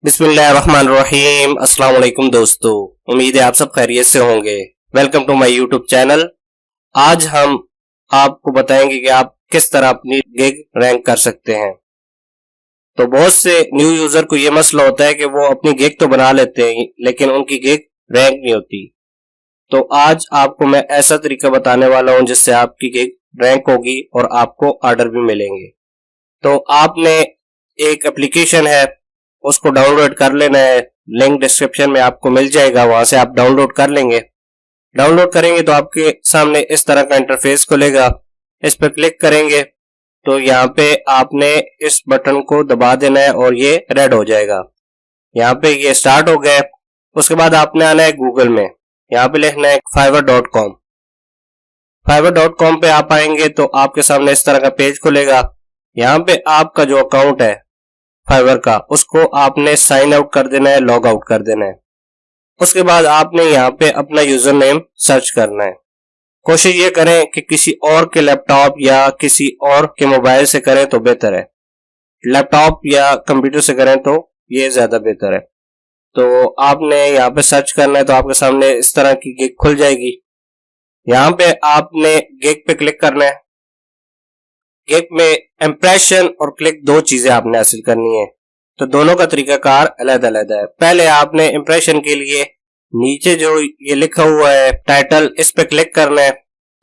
बिस्मिल्लाहिर्रहमानिर्रहीम। अस्सलाम वालेकुम दोस्तों, उम्मीद है आप सब खैरियत से होंगे। Welcome to my YouTube channel. आज हम आपको बताएंगे कि आप किस तरह अपनी गिग रैंक कर सकते हैं। तो बहुत से न्यू यूजर को ये मसला होता है कि वो अपनी गिग तो बना लेते हैं लेकिन उनकी गिग रैंक नहीं होती। तो आज आपको मैं ऐसा तरीका बताने वाला हूं जिससे आपकी गिग रैंक होगी और आपको ऑर्डर भी मिलेंगे। तो आपने एक एप्लीकेशन है, उसको डाउनलोड कर लेना है। लिंक डिस्क्रिप्शन में आपको मिल जाएगा, वहां से आप डाउनलोड कर लेंगे। डाउनलोड करेंगे तो आपके सामने इस तरह का इंटरफेस खुलेगा। इस पर क्लिक करेंगे तो यहाँ पे आपने इस बटन को दबा देना है और ये रेड हो जाएगा। यहाँ पे ये स्टार्ट हो गया। उसके बाद आपने आना है गूगल में, यहाँ पे लिखना है fiverr.com। fiverr.com पे आप आएंगे तो आपके सामने इस तरह का पेज खुलेगा। यहाँ पे आपका जो अकाउंट है फाइवर का, उसको आपने साइन आउट कर देना है, लॉग आउट कर देना है। उसके बाद आपने यहाँ पे अपना यूजर नेम सर्च करना है। कोशिश ये करें कि किसी और के लैपटॉप या किसी और के मोबाइल से करें तो बेहतर है। लैपटॉप या कंप्यूटर से करें तो ये ज्यादा बेहतर है। तो आपने यहाँ पे सर्च करना है तो आपके सामने इस तरह की गिग खुल जाएगी। यहाँ पे आपने गिग पे क्लिक करना है। गिग में इंप्रेशन और क्लिक दो चीजें आपने हासिल करनी है, तो दोनों का तरीकाकार अलग अलग है। पहले आपने इंप्रेशन के लिए नीचे जो ये लिखा हुआ है टाइटल, इस पे क्लिक करना है।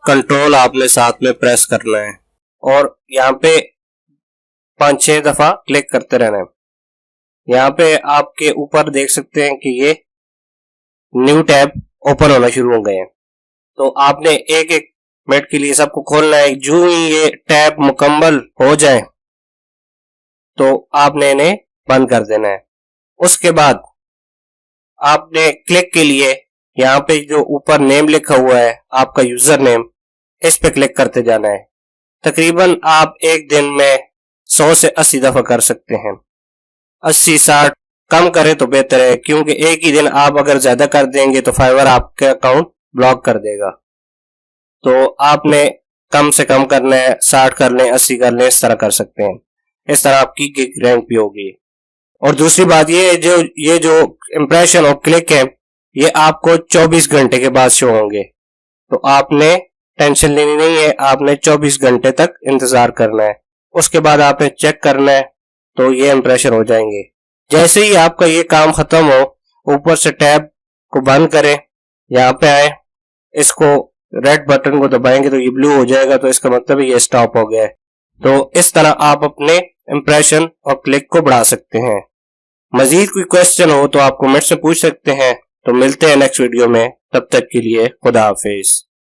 कंट्रोल आपने साथ में प्रेस करना है और यहाँ पे 5-6 दफा क्लिक करते रहना है। यहाँ पे आपके ऊपर देख सकते हैं कि ये न्यू टैब ओपन होना शुरू हो गए हैं। तो आपने एक एक मिनट के लिए सबको खोलना है। जो ही ये टैब मुकम्मल हो जाए तो आपने इन्हें बंद कर देना है। उसके बाद आपने क्लिक के लिए यहाँ पे जो ऊपर नेम लिखा हुआ है आपका यूजर नेम, इस पे क्लिक करते जाना है। तकरीबन आप एक दिन में 100 से 80 दफा कर सकते हैं। 80-60 कम करें तो बेहतर है, क्योंकि एक ही दिन आप अगर ज्यादा कर देंगे तो फाइवर आपके अकाउंट ब्लॉक कर देगा। तो आपने कम से कम करना है, 60 कर लें, 80 कर लें, इस तरह कर सकते हैं। इस तरह आपकी गिग रैंक भी होगी। और दूसरी बात ये जो इंप्रेशन और क्लिक है, ये आपको 24 घंटे के बाद शो होंगे। तो आपने टेंशन लेनी नहीं है, आपने 24 घंटे तक इंतजार करना है। उसके बाद आपने चेक करना है तो ये इंप्रेशन हो जाएंगे। जैसे ही आपका ये काम खत्म हो, ऊपर से टैब को बंद करें, यहाँ पे आए, इसको रेड बटन को दबाएंगे तो ये ब्लू हो जाएगा, तो इसका मतलब है ये स्टॉप हो गया है। तो इस तरह आप अपने इंप्रेशन और क्लिक को बढ़ा सकते हैं। मजीद कोई क्वेश्चन हो तो आप कमेंट से पूछ सकते हैं। तो मिलते हैं नेक्स्ट वीडियो में, तब तक के लिए खुदा हाफिज।